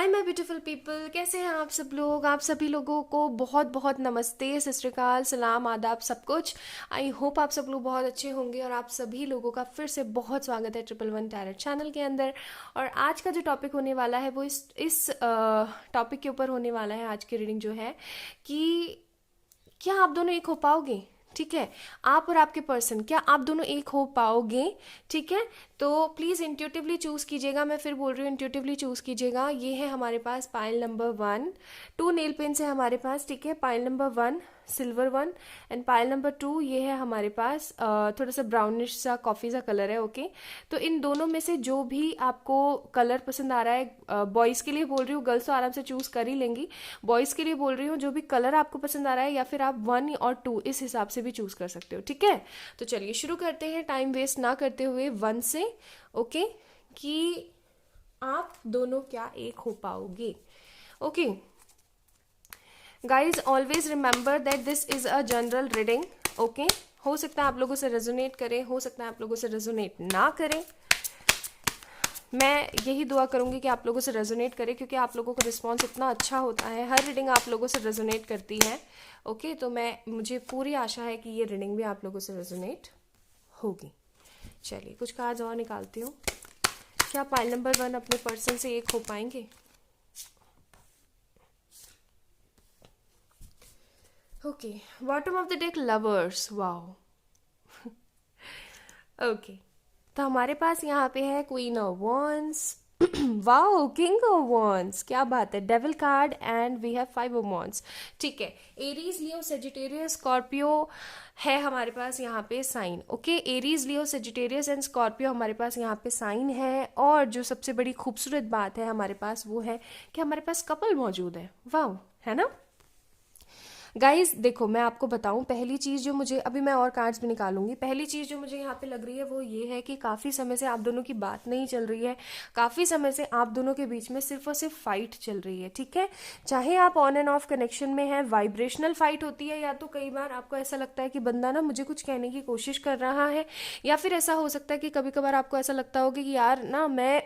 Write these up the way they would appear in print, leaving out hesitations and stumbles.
Hi my beautiful people, कैसे हैं आप सब लोग। आप सभी लोगों को बहुत बहुत नमस्ते, सत श्री अकाल, सलाम, आदाब, सब कुछ। आई होप आप सब लोग बहुत अच्छे होंगे और आप सभी लोगों का फिर से बहुत स्वागत है 111 टैरेट चैनल के अंदर। और आज का जो टॉपिक होने वाला है वो इस टॉपिक के ऊपर होने वाला है। आज की रीडिंग जो है कि क्या आप दोनों एक हो पाओगे। ठीक है, आप और आपके पर्सन, क्या आप दोनों एक हो पाओगे। ठीक है, तो प्लीज़ इंट्यूटिवली चूज़ कीजिएगा। मैं फिर बोल रही हूँ, इंट्यूटिवली चूज़ कीजिएगा। ये है हमारे पास पाइल नंबर 1, 2 नेल पेंस है हमारे पास। ठीक है, pile number 1 silver 1 and pile number 2 ये है हमारे पास थोड़ा सा ब्राउनिश सा कॉफ़ी सा कलर है। ओके, तो इन दोनों में से जो भी आपको कलर पसंद आ रहा है, बॉयज़ के लिए बोल रही हूँ, गर्ल्स तो आराम से चूज़ कर ही लेंगी। बॉयज़ के लिए बोल रही हूँ, जो भी कलर आपको पसंद आ रहा है, या फिर आप 1 और 2 इस हिसाब से भी चूज़ कर सकते हो। ठीक है, तो चलिए शुरू करते हैं टाइम वेस्ट ना करते हुए 1 से। ओके, कि आप दोनों क्या एक हो पाओगे। Okay guys, always remember that this is a general reading. Okay, हो सकता है आप लोगों से रेजोनेट करे, हो सकता है आप लोगों से रेजोनेट ना करे। मैं यही दुआ करूंगी कि आप लोगों से रेजोनेट करे, क्योंकि आप लोगों का रिस्पॉन्स इतना अच्छा होता है। हर रीडिंग आप लोगों से रेजोनेट करती है। ओके, तो मुझे पूरी आशा है कि ये रीडिंग भी आप लोगों से रेजोनेट होगी। चलिए कुछ कार्ड्स और निकालती हूँ। क्या पाइल नंबर 1 अपने पर्सन से एक हो पाएंगे। Okay, bottom of the deck lovers. Wow. Okay, तो हमारे पास यहाँ पे है queen of wands, wow, king of wands, क्या बात है, devil card and we have 5 of wands. ठीक है, एरीज, लियो, सेजिटेरियस, स्कॉर्पियो है हमारे पास यहाँ पे sign. Okay, Aries, Leo, Sagittarius and Scorpio हमारे पास यहाँ पे साइन है। और जो सबसे बड़ी खूबसूरत बात है हमारे पास वो है कि हमारे पास कपल मौजूद है। वाओ, है ना गाइज। देखो मैं आपको बताऊं, पहली चीज जो मुझे, अभी मैं और कार्ड्स भी निकालूंगी, पहली चीज जो मुझे यहाँ पे लग रही है वो ये है कि काफी समय से आप दोनों की बात नहीं चल रही है। काफी समय से आप दोनों के बीच में सिर्फ और सिर्फ फाइट चल रही है। ठीक है, चाहे आप ऑन एंड ऑफ कनेक्शन में है, वाइब्रेशनल फाइट होती है, या तो कई बार आपको ऐसा लगता है कि बंदा ना मुझे कुछ कहने की कोशिश कर रहा है, या फिर ऐसा हो सकता है कि कभी कभार आपको ऐसा लगता होगा कि यार ना मैं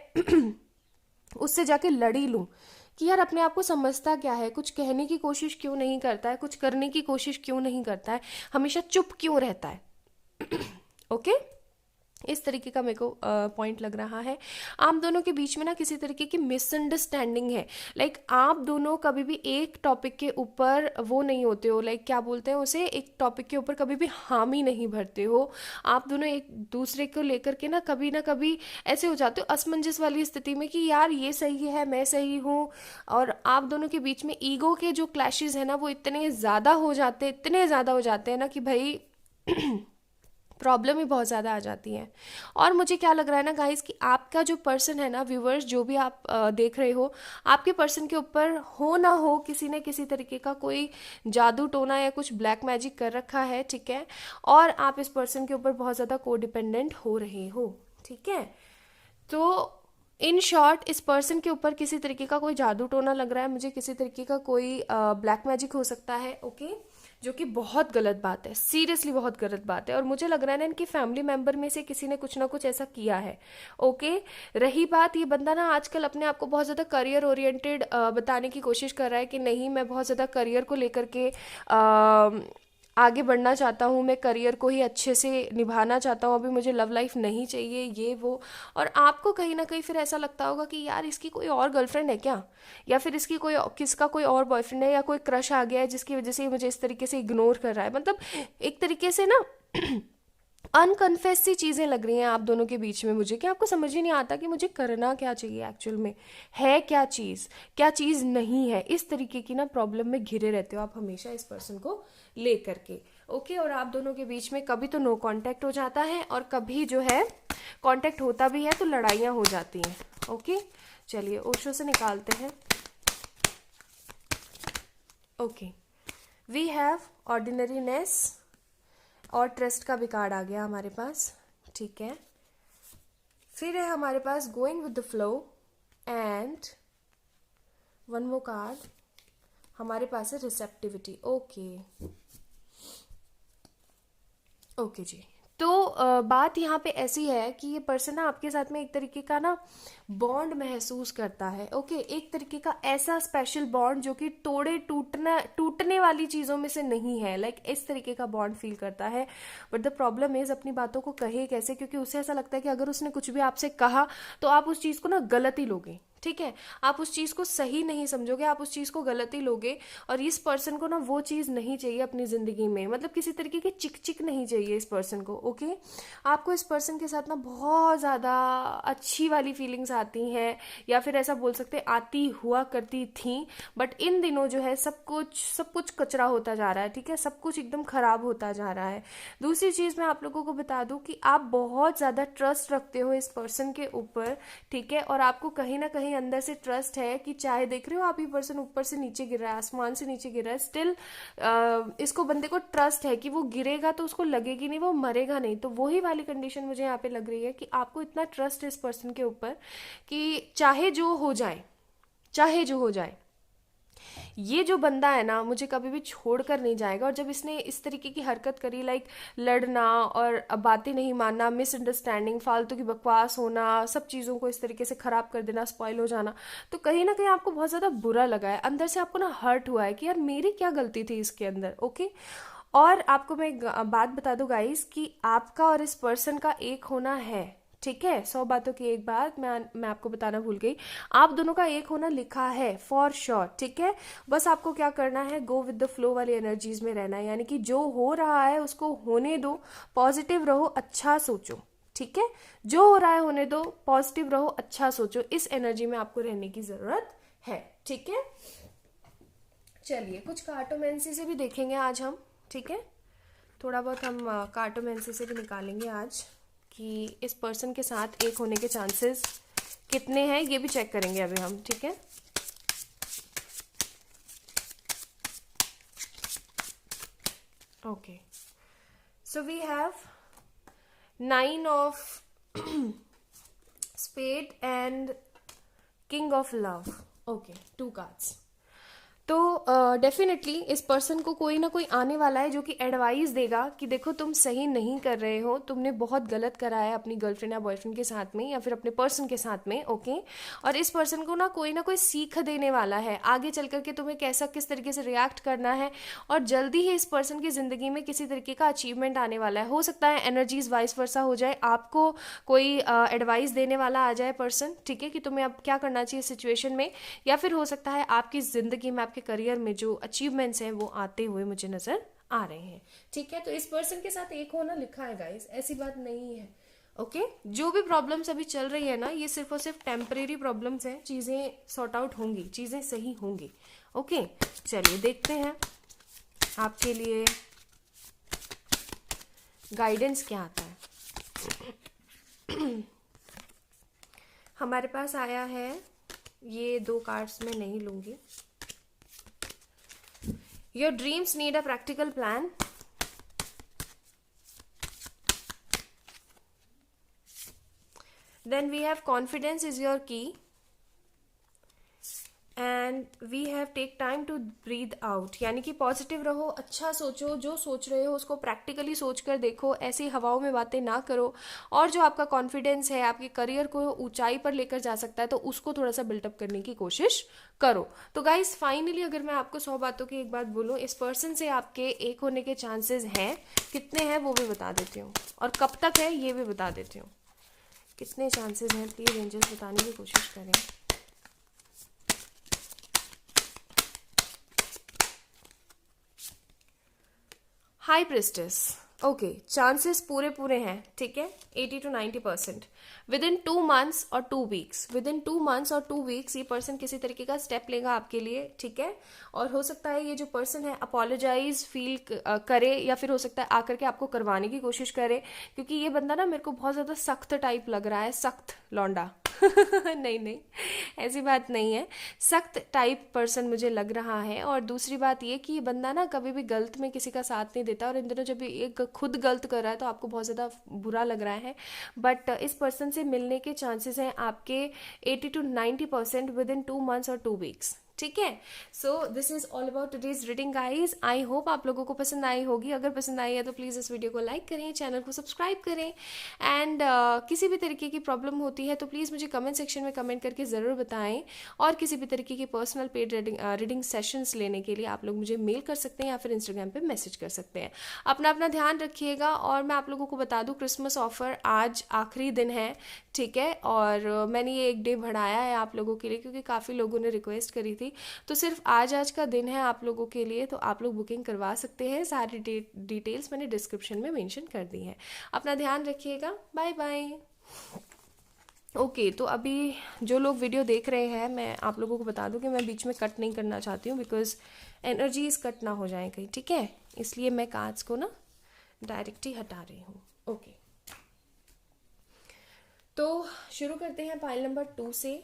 उससे जाके लड़ ही लूं, कि यार अपने आप को समझता क्या है, कुछ कहने की कोशिश क्यों नहीं करता है, कुछ करने की कोशिश क्यों नहीं करता है, हमेशा चुप क्यों रहता है। ओके, इस तरीके का मेरे को पॉइंट लग रहा है। आप दोनों के बीच में ना किसी तरीके की मिसअंडरस्टैंडिंग है। लाइक आप दोनों कभी भी एक टॉपिक के ऊपर वो नहीं होते हो, लाइक क्या बोलते हैं उसे, एक टॉपिक के ऊपर कभी भी हामी नहीं भरते हो। आप दोनों एक दूसरे को लेकर के ना कभी ऐसे हो जाते हो असमंजस वाली स्थिति में कि यार ये सही है, मैं सही हूँ। और आप दोनों के बीच में ईगो के जो क्लैशेस है ना वो इतने ज़्यादा हो जाते, इतने ज़्यादा हो जाते हैं ना कि भाई प्रॉब्लम ही बहुत ज़्यादा आ जाती है। और मुझे क्या लग रहा है ना गाइस, कि आपका जो पर्सन है ना, व्यूवर्स जो भी आप देख रहे हो, आपके पर्सन के ऊपर हो ना हो किसी न किसी तरीके का कोई जादू टोना या कुछ ब्लैक मैजिक कर रखा है। ठीक है, और आप इस पर्सन के ऊपर बहुत ज़्यादा कोडिपेंडेंट हो रहे हो। ठीक है, तो इन शॉर्ट इस पर्सन के ऊपर किसी तरीके का कोई जादू टोना लग रहा है मुझे, किसी तरीके का कोई ब्लैक मैजिक हो सकता है। ओके, जो कि बहुत गलत बात है, सीरियसली बहुत गलत बात है। और मुझे लग रहा है ना इनकी फैमिली मेंबर में से किसी ने कुछ ना कुछ ऐसा किया है। ओके, रही बात, ये बंदा ना आजकल अपने आप को बहुत ज़्यादा करियर ओरिएंटेड बताने की कोशिश कर रहा है कि नहीं, मैं बहुत ज़्यादा करियर को लेकर के आगे बढ़ना चाहता हूँ, मैं करियर को ही अच्छे से निभाना चाहता हूँ, अभी मुझे लव लाइफ नहीं चाहिए, ये वो। और आपको कहीं ना कहीं फिर ऐसा लगता होगा कि यार इसकी कोई और गर्लफ्रेंड है क्या, या फिर इसकी कोई, किसका कोई और बॉयफ्रेंड है, या कोई क्रश आ गया है जिसकी वजह से ये मुझे इस तरीके से इग्नोर कर रहा है। मतलब एक तरीके से ना अनकन्फेस सी चीज़ें लग रही हैं आप दोनों के बीच में मुझे, कि आपको समझ ही नहीं आता कि मुझे करना क्या चाहिए एक्चुअल में, है क्या चीज़ नहीं है। इस तरीके की ना प्रॉब्लम में घिरे रहते हो आप हमेशा इस पर्सन को ले करके। ओके, और आप दोनों के बीच में कभी तो नो कांटेक्ट हो जाता है, और कभी जो है कांटेक्ट होता भी है तो लड़ाइयाँ हो जाती हैं। ओके, चलिए ओशो से निकालते हैं। ओके, वी हैव ऑर्डिनरीनेस और ट्रस्ट का भी कार्ड आ गया हमारे पास। ठीक है, फिर है हमारे पास going with the flow and one more card हमारे पास है रिसेप्टिविटी। ओके ओके जी, तो बात यहाँ पे ऐसी है कि ये पर्सन ना आपके साथ में एक तरीके का ना बॉन्ड महसूस करता है। ओके, एक तरीके का ऐसा स्पेशल बॉन्ड जो कि टूटने वाली चीज़ों में से नहीं है, लाइक इस तरीके का बॉन्ड फील करता है। बट द प्रॉब्लम इज अपनी बातों को कहे कैसे, क्योंकि उसे ऐसा लगता है कि अगर उसने कुछ भी आपसे कहा तो आप उस चीज़ को ना गलत ही लोगे। ठीक है, आप उस चीज़ को सही नहीं समझोगे, आप उस चीज़ को गलत ही लोगे। और इस पर्सन को ना वो चीज़ नहीं चाहिए अपनी ज़िंदगी में, मतलब किसी तरीके की चिक चिक नहीं चाहिए इस पर्सन को। ओके, आपको इस पर्सन के साथ ना बहुत ज़्यादा अच्छी वाली फीलिंग्स आती हैं, या फिर ऐसा बोल सकते हैं आती हुआ करती थी। बट इन दिनों जो है सब कुछ कचरा होता जा रहा है। ठीक है, सब कुछ एकदम खराब होता जा रहा है। दूसरी चीज़ मैं आप लोगों को बता दूं कि आप बहुत ज़्यादा ट्रस्ट रखते हो इस पर्सन के ऊपर। ठीक है, और आपको कहीं ना कहीं अंदर से ट्रस्ट है कि चाहे देख रहे हो आप, ये पर्सन ऊपर से नीचे गिर रहा है, आसमान से नीचे गिर रहा है, स्टिल इसको बंदे को ट्रस्ट है कि वो गिरेगा तो उसको लगेगी नहीं, वो मरेगा नहीं। तो वही वाली कंडीशन मुझे यहाँ पे लग रही है कि आपको इतना ट्रस्ट है इस पर्सन के ऊपर कि चाहे जो हो जाए, चाहे जो हो जाए, ये जो बंदा है ना मुझे कभी भी छोड़कर नहीं जाएगा। और जब इसने इस तरीके की हरकत करी, लाइक लड़ना और बातें नहीं मानना, मिसअंडरस्टैंडिंग, फालतू की बकवास होना, सब चीज़ों को इस तरीके से खराब कर देना, स्पॉइल हो जाना, तो कहीं ना कहीं आपको बहुत ज़्यादा बुरा लगा है, अंदर से आपको ना हर्ट हुआ है कि यार मेरी क्या गलती थी इसके अंदर। ओके, और आपको मैं एक बात बता दूं गाइस कि आपका और इस पर्सन का एक होना है। ठीक है, 100 बातों की एक बात मैं आपको बताना भूल गई, आप दोनों का एक होना लिखा है फॉर श्योर। ठीक है, बस आपको क्या करना है, गो विद द फ्लो वाली एनर्जीज में रहना है, यानी कि जो हो रहा है उसको होने दो, पॉजिटिव रहो, अच्छा सोचो। ठीक है, जो हो रहा है होने दो, पॉजिटिव रहो, अच्छा सोचो, इस एनर्जी में आपको रहने की जरूरत है। ठीक है, चलिए कुछ कार्टोमेंसी से भी देखेंगे आज हम। ठीक है, थोड़ा बहुत हम कार्टोमेंसी से भी निकालेंगे आज कि इस पर्सन के साथ एक होने के चांसेस कितने हैं, ये भी चेक करेंगे अभी हम। ठीक है, okay, so we have 9 of spade and king of love. Okay, 2 cards. तो डेफिनेटली इस पर्सन को कोई ना कोई आने वाला है जो कि एडवाइस देगा कि देखो तुम सही नहीं कर रहे हो, तुमने बहुत गलत करा है अपनी गर्लफ्रेंड या बॉयफ्रेंड के साथ में, या फिर अपने पर्सन के साथ में। ओके, और इस पर्सन को ना कोई सीख देने वाला है आगे चल करके तुम्हें कैसा किस तरीके से रिएक्ट करना है। और जल्दी ही इस पर्सन की ज़िंदगी में किसी तरीके का अचीवमेंट आने वाला है। हो सकता है एनर्जीज वाइस वर्सा हो जाए, आपको कोई एडवाइस देने वाला आ जाए पर्सन। ठीक है, कि तुम्हें अब क्या करना चाहिए सिचुएशन में, या फिर हो सकता है आपकी ज़िंदगी में, आपके करियर में जो अचीवमेंट्स हैं वो आते हुए मुझे नजर आ रहे हैं। ठीक है, तो इस पर्सन के साथ एक होना लिखा है गाइस, ऐसी बात नहीं है। ओके, जो भी प्रॉब्लम्स अभी चल रही है ना, ये सिर्फ और सिर्फ टेम्परेरी प्रॉब्लम्स हैं, चीजें सॉर्ट आउट होंगी, चीजें सही होंगी। ओके, चलिए देखते हैं आपके लिए गाइडेंस क्या आता है। हमारे पास आया है, ये 2 कार्ड्स में नहीं लूंगी। Your dreams need a practical plan. Then we have confidence is your key. And we have take time to breathe out, यानी कि पॉजिटिव रहो, अच्छा सोचो, जो सोच रहे हो उसको प्रैक्टिकली सोच कर देखो, ऐसी हवाओं में बातें ना करो। और जो आपका कॉन्फिडेंस है आपके करियर को ऊंचाई पर लेकर जा सकता है, तो उसको थोड़ा सा बिल्टअप करने की कोशिश करो। तो गाइस फाइनली अगर मैं आपको 100 बातों की एक बात बोलूँ, इस पर्सन से आपके एक होने के चांसेस हैं, कितने हैं वो भी बता देती हूँ, और कब तक है ये भी बता देती हूँ। कितने चांसेस हैं प्लीज एंजल्स बताने की कोशिश करें। हाई प्रिस्टेस, ओके, चांसेस पूरे हैं। ठीक है, 80 to 90%। विद इन 2 months और 2 weeks, विद इन 2 months और 2 weeks ये पर्सन किसी तरीके का स्टेप लेगा आपके लिए। ठीक है, और हो सकता है ये जो पर्सन है अपोलोजाइज फील करे, या फिर हो सकता है आकर के आपको करवाने की कोशिश करे, क्योंकि ये बंदा ना मेरे को बहुत ज़्यादा सख्त टाइप लग रहा है, सख्त लौंडा। नहीं, ऐसी बात नहीं है, सख्त टाइप पर्सन मुझे लग रहा है। और दूसरी बात ये कि ये बंदा ना कभी भी गलत में किसी का साथ नहीं देता, और इन दिनों जब एक खुद गलत कर रहा है तो आपको बहुत ज़्यादा बुरा लग रहा है। बट इस पर्सन से मिलने के चांसेस हैं आपके 80 to 90% विद इन 2 months और 2 weeks। ठीक है। So this is all about today's reading guys. I hope आप लोगों को पसंद आई होगी। अगर पसंद आई है तो प्लीज़ इस वीडियो को लाइक करें, चैनल को सब्सक्राइब करें, एंड किसी भी तरीके की प्रॉब्लम होती है तो प्लीज़ मुझे कमेंट सेक्शन में कमेंट करके ज़रूर बताएं। और किसी भी तरीके की पर्सनल पेड रीडिंग सेशंस लेने के लिए आप लोग मुझे मेल कर सकते हैं या फिर इंस्टाग्राम पे मैसेज कर सकते हैं। अपना अपना ध्यान रखिएगा। और मैं आप लोगों को बता दूं, क्रिसमस ऑफर आज आखिरी दिन है, ठीक है। और मैंने ये एक डे बढ़ाया है आप लोगों के लिए क्योंकि काफ़ी लोगों ने रिक्वेस्ट करी थी। तो सिर्फ आज का दिन है आप लोगों के लिए, तो आप लोग बुकिंग करवा सकते हैं। सारी डिटेल्स मैंने डिस्क्रिप्शन में मेंशन कर दी है। अपना ध्यान रखिएगा। Bye bye. ओके, तो अभी जो लोग वीडियो देख रहे हैं, मैं आप लोगों को बता दूं कि मैं बीच में कट नहीं करना चाहती हूँ, बिकॉज एनर्जीज कट ना हो जाए कहीं, ठीक है। इसलिए मैं कार्ड्स को ना डायरेक्ट ही हटा रही हूँ। ओके, तो शुरू करते हैं पाइल नंबर 2 से।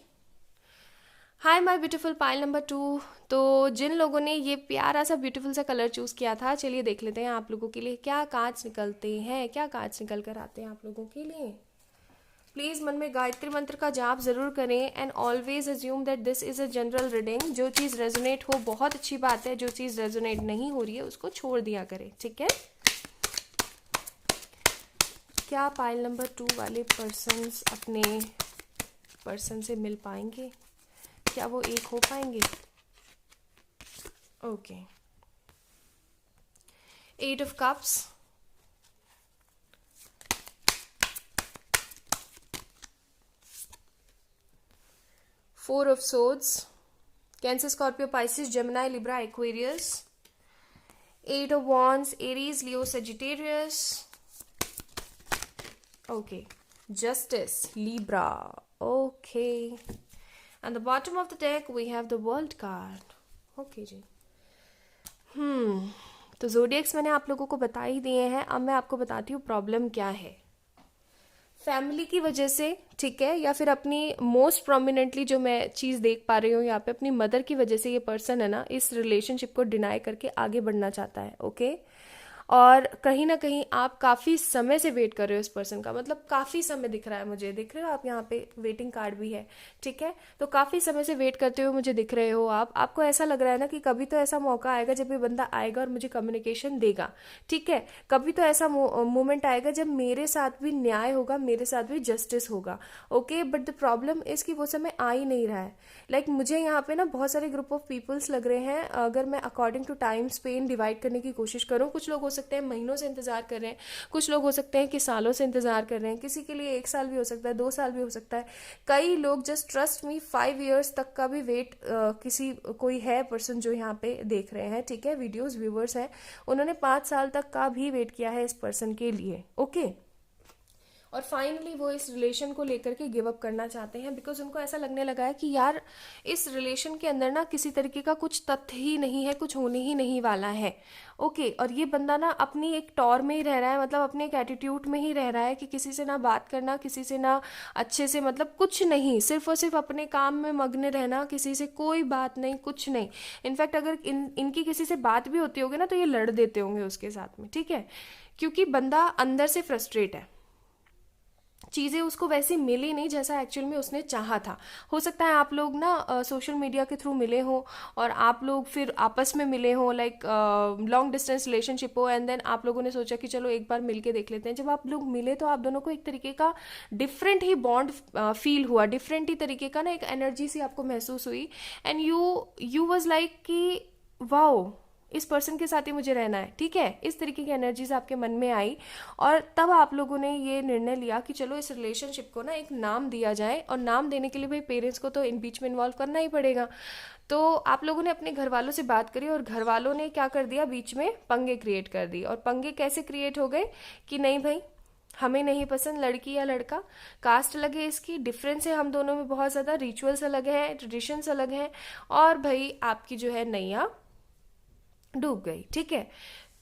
Hi my beautiful pile number 2। तो जिन लोगों ने ये प्यारा सा ब्यूटीफुल सा कलर चूज़ किया था, चलिए देख लेते हैं आप लोगों के लिए क्या कार्ड्स निकलते हैं, क्या कार्ड्स निकल कर आते हैं आप लोगों के लिए। प्लीज़ मन में गायत्री मंत्र का जाप ज़रूर करें and always assume that this is a general reading. जो चीज़ रेजोनेट हो बहुत अच्छी बात है, जो चीज़ रेजोनेट नहीं हो रही है उसको छोड़ दिया करें, ठीक है। क्या पाइल नंबर 2 वाले पर्सन्स अपने पर्सन से मिल पाएंगे? क्या वो एक हो पाएंगे? Okay, 8 of cups, 4 of swords, Cancer, Scorpio, Pisces, Gemini, Libra, Aquarius, 8 of wands, Aries, Leo, Sagittarius. Okay, Justice, Libra. Okay, and the bottom of the deck we have the World card. Okay जी। तो जोडियक्स मैंने आप लोगों को बता ही दिए हैं। अब मैं आपको बताती हूँ प्रॉब्लम क्या है। फैमिली की वजह से, ठीक है, या फिर अपनी मोस्ट प्रोमिनेंटली जो मैं चीज़ देख पा रही हूँ यहाँ पे, अपनी मदर की वजह से ये पर्सन है ना इस रिलेशनशिप को डिनाई करके आगे बढ़ना चाहता है। ओके, और कहीं ना कहीं आप काफ़ी समय से वेट कर रहे हो इस पर्सन का, मतलब काफ़ी समय दिख रहा है मुझे, दिख रहे हो आप यहाँ पे, वेटिंग कार्ड भी है, ठीक है। तो काफ़ी समय से वेट करते हुए मुझे दिख रहे हो आप। आपको ऐसा लग रहा है ना कि कभी तो ऐसा मौका आएगा जब ये बंदा आएगा और मुझे कम्युनिकेशन देगा, ठीक है। कभी तो ऐसा मोमेंट आएगा जब मेरे साथ भी न्याय होगा, मेरे साथ भी जस्टिस होगा। Okay, but the problem is कि वो समय आ ही नहीं रहा है। लाइक मुझे यहाँ पे ना बहुत सारे ग्रुप ऑफ पीपल्स लग रहे हैं। अगर मैं according to time span divide करने की कोशिश करूँ, कुछ लोग हो सकते हैं महीनों से इंतजार कर रहे हैं, कुछ लोग हो सकते हैं कि सालों से इंतजार कर रहे हैं, किसी के लिए 1 साल भी हो सकता है, 2 साल भी हो सकता है। कई लोग, जस्ट ट्रस्ट मी, 5 years तक का भी वेट, किसी कोई है पर्सन जो यहाँ पे देख रहे हैं, ठीक है, वीडियोस व्यूवर्स हैं, उन्होंने 5 साल तक का भी वेट किया है इस पर्सन के लिए। ओके, और फाइनली वो इस रिलेशन को लेकर के गिव अप करना चाहते हैं, बिकॉज उनको ऐसा लगने लगा है कि यार इस रिलेशन के अंदर ना किसी तरीके का कुछ तथ्य ही नहीं है, कुछ होने ही नहीं वाला है। ओके, और ये बंदा ना अपनी एक टॉर में ही रह रहा है, मतलब अपने एक एटीट्यूड में ही रह रहा है कि किसी से ना बात करना, किसी से ना अच्छे से, मतलब कुछ नहीं, सिर्फ और सिर्फ अपने काम में मग्न रहना, किसी से कोई बात नहीं, कुछ नहीं। इनफैक्ट अगर इनकी किसी से बात भी होती होगी ना तो ये लड़ देते होंगे उसके साथ में, ठीक है, क्योंकि बंदा अंदर से फ्रस्ट्रेट है। चीज़ें उसको वैसी मिली नहीं जैसा एक्चुअल में उसने चाहा था। हो सकता है आप लोग ना सोशल मीडिया के थ्रू मिले हो और आप लोग फिर आपस में मिले हो, लाइक लॉन्ग डिस्टेंस रिलेशनशिप हो, एंड देन आप लोगों ने सोचा कि चलो एक बार मिल के देख लेते हैं। जब आप लोग मिले तो आप दोनों को एक तरीके का डिफरेंट ही बॉन्ड फील हुआ, डिफरेंट ही तरीके का ना एक एनर्जी सी आपको महसूस हुई, एंड यू वॉज लाइक कि वाओ, इस पर्सन के साथ ही मुझे रहना है, ठीक है। इस तरीके की एनर्जीज आपके मन में आई और तब आप लोगों ने ये निर्णय लिया कि चलो इस रिलेशनशिप को ना एक नाम दिया जाए, और नाम देने के लिए भाई पेरेंट्स को तो इन बीच में इन्वॉल्व करना ही पड़ेगा। तो आप लोगों ने अपने घर वालों से बात करी और घर वालों ने क्या कर दिया, बीच में पंगे क्रिएट कर दी। और पंगे कैसे क्रिएट हो गए कि नहीं भाई हमें नहीं पसंद लड़की या लड़का, कास्ट अलग है, इसकी डिफरेंस है हम दोनों में बहुत ज़्यादा, रिचुअल्स अलग हैं, ट्रेडिशंस अलग हैं, और भाई आपकी जो है नैया डूब गई, ठीक है।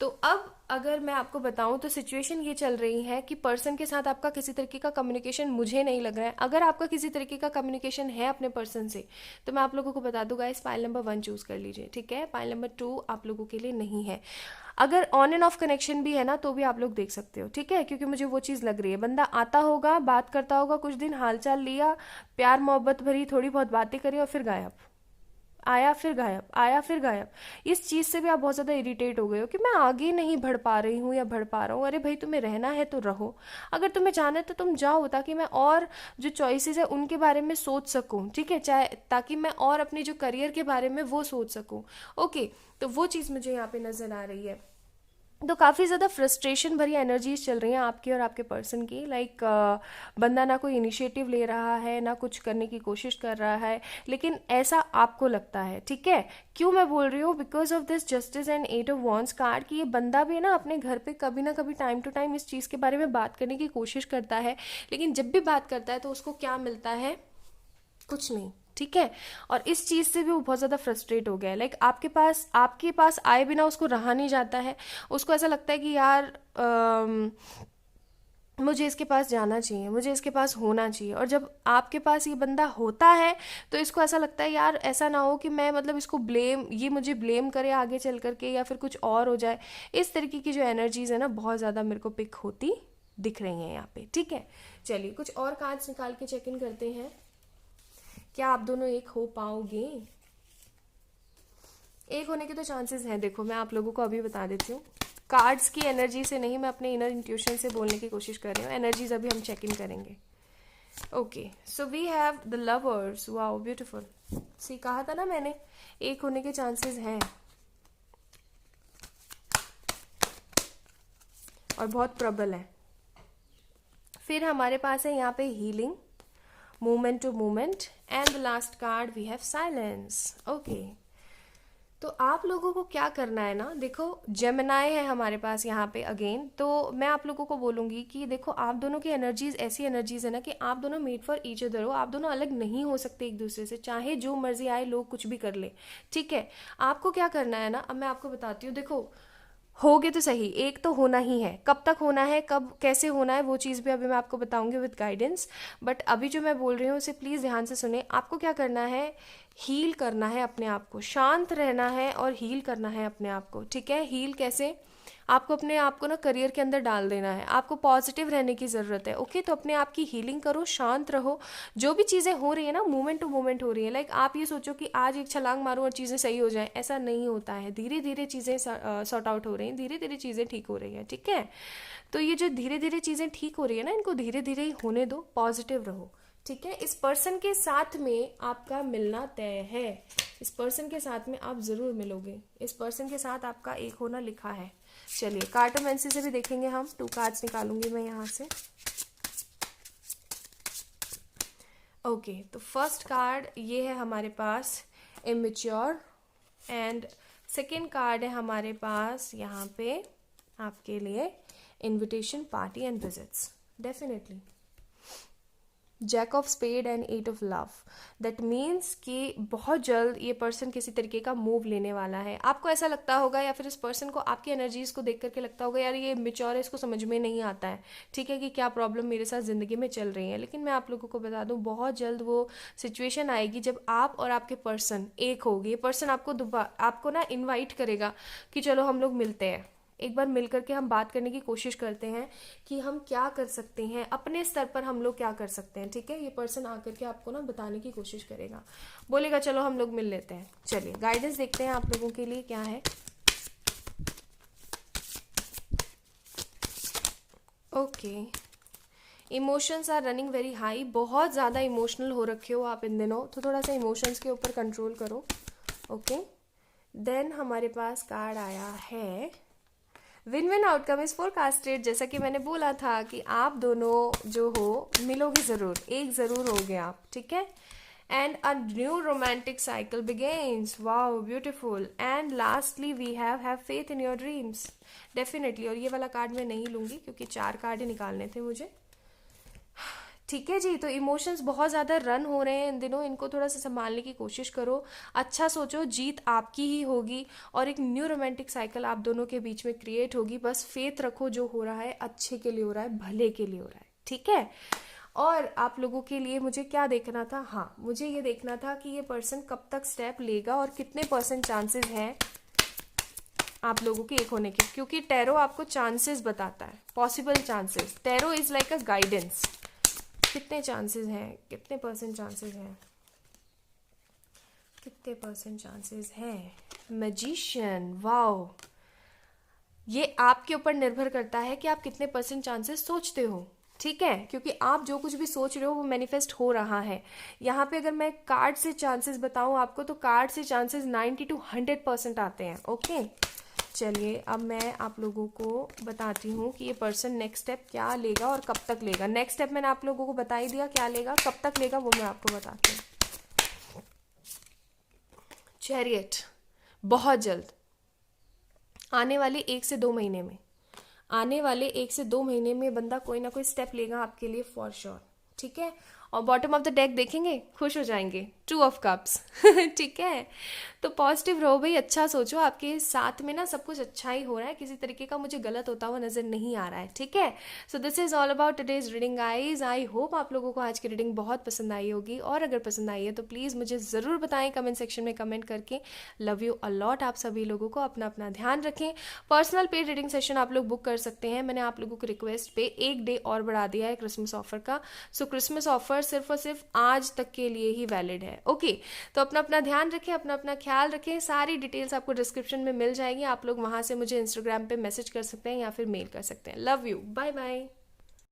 तो अब अगर मैं आपको बताऊं तो सिचुएशन ये चल रही है कि पर्सन के साथ आपका किसी तरीके का कम्युनिकेशन मुझे नहीं लग रहा है। अगर आपका किसी तरीके का कम्युनिकेशन है अपने पर्सन से तो मैं आप लोगों को बता दूं गाइस, पाइल नंबर 1 चूज कर लीजिए, ठीक है। पाइल नंबर 2 आप लोगों के लिए नहीं है। अगर ऑन एंड ऑफ कनेक्शन भी है ना तो भी आप लोग देख सकते हो, ठीक है, क्योंकि मुझे वो चीज़ लग रही है। बंदा आता होगा, बात करता होगा, कुछ दिन हालचाल लिया, प्यार मोहब्बत भरी थोड़ी बहुत बातें करी और फिर गायब। आया फिर गायब, आया फिर गायब। इस चीज़ से भी आप बहुत ज़्यादा इरिटेट हो गए हो कि मैं आगे नहीं बढ़ पा रही हूँ या बढ़ पा रहा हूँ। अरे भाई, तुम्हें रहना है तो रहो, अगर तुम्हें जाना है तो तुम जाओ, ताकि मैं और जो चॉइसेस है उनके बारे में सोच सकूँ, ठीक है, चाहे ताकि मैं और अपने जो करियर के बारे में वो सोच सकूँ। ओके, तो वो चीज़ मुझे यहाँ पे नज़र आ रही है। तो काफ़ी ज़्यादा फ्रस्ट्रेशन भरी एनर्जीज चल रही हैं आपकी और आपके पर्सन की। लाइक बंदा ना कोई इनिशिएटिव ले रहा है, ना कुछ करने की कोशिश कर रहा है, लेकिन ऐसा आपको लगता है, ठीक है। क्यों मैं बोल रही हूँ? Because of this justice and 8 of wands card, कि ये बंदा भी ना अपने घर पे कभी ना कभी टाइम टू टाइम इस चीज़ के बारे में बात करने की कोशिश करता है, लेकिन जब भी बात करता है तो उसको क्या मिलता है? कुछ नहीं, ठीक है। और इस चीज़ से भी वो बहुत ज़्यादा फ्रस्ट्रेट हो गया है। लाइक आपके पास आए बिना उसको रहा नहीं जाता है। उसको ऐसा लगता है कि यार मुझे इसके पास जाना चाहिए, मुझे इसके पास होना चाहिए। और जब आपके पास ये बंदा होता है तो इसको ऐसा लगता है यार ऐसा ना हो कि मैं मतलब इसको ये मुझे ब्लेम करे आगे चल करके, या फिर कुछ और हो जाए। इस तरीके की जो एनर्जीज है ना, बहुत ज़्यादा मेरे को पिक होती दिख रही हैं यहाँ पे, ठीक है। चलिए कुछ और कार्ड्स निकाल के चेक इन करते हैं, क्या आप दोनों एक हो पाओगे? एक होने के तो चांसेस हैं। देखो, मैं आप लोगों को अभी बता देती हूँ, कार्ड्स की एनर्जी से नहीं, मैं अपने इनर इंट्यूशन से बोलने की कोशिश कर रही हूँ। एनर्जीज अभी हम चेक इन करेंगे। Okay, so we have the lovers. Wow, beautiful. See, कहा था ना मैंने, एक होने के चांसेस हैं और बहुत प्रबल है। फिर हमारे पास है यहाँ पे healing, movement to movement, and the last card we have silence. Okay, तो आप लोगों को क्या करना है ना, देखो जेमिनाई है हमारे पास यहाँ पे अगेन। तो मैं आप लोगों को बोलूँगी कि देखो, आप दोनों की एनर्जीज ऐसी एनर्जीज है ना कि आप दोनों मेड फॉर ईच अदर हो। आप दोनों अलग नहीं हो सकते एक दूसरे से, चाहे जो मर्जी आए, लोग कुछ भी कर ले, ठीक है। आपको क्या करना है ना, अब मैं आपको बताती हूँ। देखो, होगे तो सही, एक तो होना ही है। कब तक होना है, कब कैसे होना है, वो चीज़ भी अभी मैं आपको बताऊंगी विद गाइडेंस। बट अभी जो मैं बोल रही हूँ उसे प्लीज़ ध्यान से सुने। आपको क्या करना है? हील करना है अपने आप को, शांत रहना है और हील करना है अपने आप को, ठीक है। हील कैसे? आपको अपने आप को ना करियर के अंदर डाल देना है। आपको पॉजिटिव रहने की ज़रूरत है, ओके। तो अपने आप की हीलिंग करो, शांत रहो। जो भी चीज़ें हो रही है ना, मोमेंट टू मोमेंट हो रही है। लाइक आप ये सोचो कि आज एक छलांग मारो और चीज़ें सही हो जाएं, ऐसा नहीं होता है। धीरे धीरे चीज़ें सॉर्ट आउट हो रही हैं, धीरे धीरे चीज़ें ठीक हो रही हैं, ठीक है। तो ये जो धीरे धीरे चीज़ें ठीक हो रही है ना, इनको धीरे धीरे ही होने दो, पॉजिटिव रहो, ठीक है। इस पर्सन के साथ में आपका मिलना तय है। इस पर्सन के साथ में आप ज़रूर मिलोगे, इस पर्सन के साथ आपका एक होना लिखा है। चलिए, कार्टोमेंसी से भी देखेंगे हम। 2 कार्ड्स निकालूंगी मैं यहाँ से। ओके, तो फर्स्ट कार्ड ये है हमारे पास, इमेच्योर। एंड सेकेंड कार्ड है हमारे पास यहाँ पे आपके लिए, invitation, party and visits. Definitely jack of spade and 8 of love. That means कि बहुत जल्द ये पर्सन किसी तरीके का मूव लेने वाला है। आपको ऐसा लगता होगा, या फिर इस पर्सन को आपकी एनर्जीज को देख करके लगता होगा यार ये मेच्योर है, इसको समझ में नहीं आता है, ठीक है, कि क्या प्रॉब्लम मेरे साथ ज़िंदगी में चल रही है। लेकिन मैं आप लोगों को बता दूँ, बहुत जल्द वो सिचुएशन आएगी जब आप और आपके पर्सन एक होगी। ये पर्सन आपको ना इन्वाइट करेगा कि चलो हम लोग मिलते हैं, एक बार मिल करके हम बात करने की कोशिश करते हैं कि हम क्या कर सकते हैं, अपने स्तर पर हम लोग क्या कर सकते हैं, ठीक है। ये पर्सन आकर के आपको ना बताने की कोशिश करेगा, बोलेगा चलो हम लोग मिल लेते हैं। चलिए गाइडेंस देखते हैं आप लोगों के लिए क्या है। Okay, emotions are running very high. बहुत ज़्यादा इमोशनल हो रखे हो आप इन दिनों, तो थोड़ा सा इमोशंस के ऊपर कंट्रोल करो, ओके। देन हमारे पास कार्ड आया है, win win outcome is forecasted. जैसा कि मैंने बोला था कि आप दोनों जो हो मिलोगे ज़रूर, एक ज़रूर होगे आप, ठीक है। And a new romantic cycle begins. Wow, beautiful. And lastly we have faith in your dreams. Definitely. और ये वाला कार्ड मैं नहीं लूँगी क्योंकि 4 कार्ड ही निकालने थे मुझे, ठीक है जी। तो इमोशंस बहुत ज़्यादा रन हो रहे हैं इन दिनों, इनको थोड़ा सा संभालने की कोशिश करो, अच्छा सोचो, जीत आपकी ही होगी और एक न्यू रोमांटिक साइकिल आप दोनों के बीच में क्रिएट होगी। बस फेथ रखो, जो हो रहा है अच्छे के लिए हो रहा है, भले के लिए हो रहा है, ठीक है। और आप लोगों के लिए मुझे क्या देखना था? हाँ, मुझे ये देखना था कि ये पर्सन कब तक स्टेप लेगा और कितने % चांसेस हैं आप लोगों के एक होने के, क्योंकि टैरो आपको चांसेस बताता है, possible chances. Tarot is like a guidance. कितने चांसेस हैं, कितने % चांसेस हैं, कितने परसेंट चांसेस हैं? Magician, wow. ये आपके ऊपर निर्भर करता है कि आप कितने परसेंट चांसेस सोचते हो, ठीक है, क्योंकि आप जो कुछ भी सोच रहे हो वो मैनिफेस्ट हो रहा है। यहाँ पे अगर मैं कार्ड से चांसेस बताऊँ आपको, तो कार्ड से चांसेस 90 to 100% आते हैं। ओके, चलिए अब मैं आप लोगों को बताती हूँ कि ये पर्सन नेक्स्ट स्टेप क्या लेगा और कब तक लेगा। नेक्स्ट स्टेप मैंने आप लोगों को बता ही दिया क्या लेगा, कब तक लेगा वो मैं आपको बताती हूँ। चैरियट, बहुत जल्द, आने वाले 1 से 2 महीने में, आने वाले 1 से 2 महीने में बंदा कोई ना कोई स्टेप लेगा आपके लिए फॉर श्योर, ठीक है। और बॉटम ऑफ द डेक देखेंगे, खुश हो जाएंगे, 2 of Cups। ठीक है, तो पॉजिटिव रहो भाई, अच्छा सोचो, आपके साथ में ना सब कुछ अच्छा ही हो रहा है, किसी तरीके का मुझे गलत होता हुआ नजर नहीं आ रहा है, ठीक है। So this is all about today's reading guys. I hope आप लोगों को आज की रीडिंग बहुत पसंद आई होगी, और अगर पसंद आई है तो प्लीज़ मुझे ज़रूर बताएं कमेंट सेक्शन में कमेंट करके। लव यू अलॉट आप सभी लोगों को, अपना अपना ध्यान रखें। पर्सनल पेड रीडिंग सेशन आप लोग बुक कर सकते हैं, मैंने आप लोगों को रिक्वेस्ट पे 1 डे और बढ़ा दिया है क्रिसमस ऑफर का। सो क्रिसमस ऑफर सिर्फ और सिर्फ आज तक के लिए ही वैलिड है। ओके, तो अपना अपना ध्यान रखें, अपना अपना ख्याल रखें। सारी डिटेल्स आपको डिस्क्रिप्शन में मिल जाएगी, आप लोग वहां से मुझे इंस्टाग्राम पे मैसेज कर सकते हैं या फिर मेल कर सकते हैं। Love you, bye bye.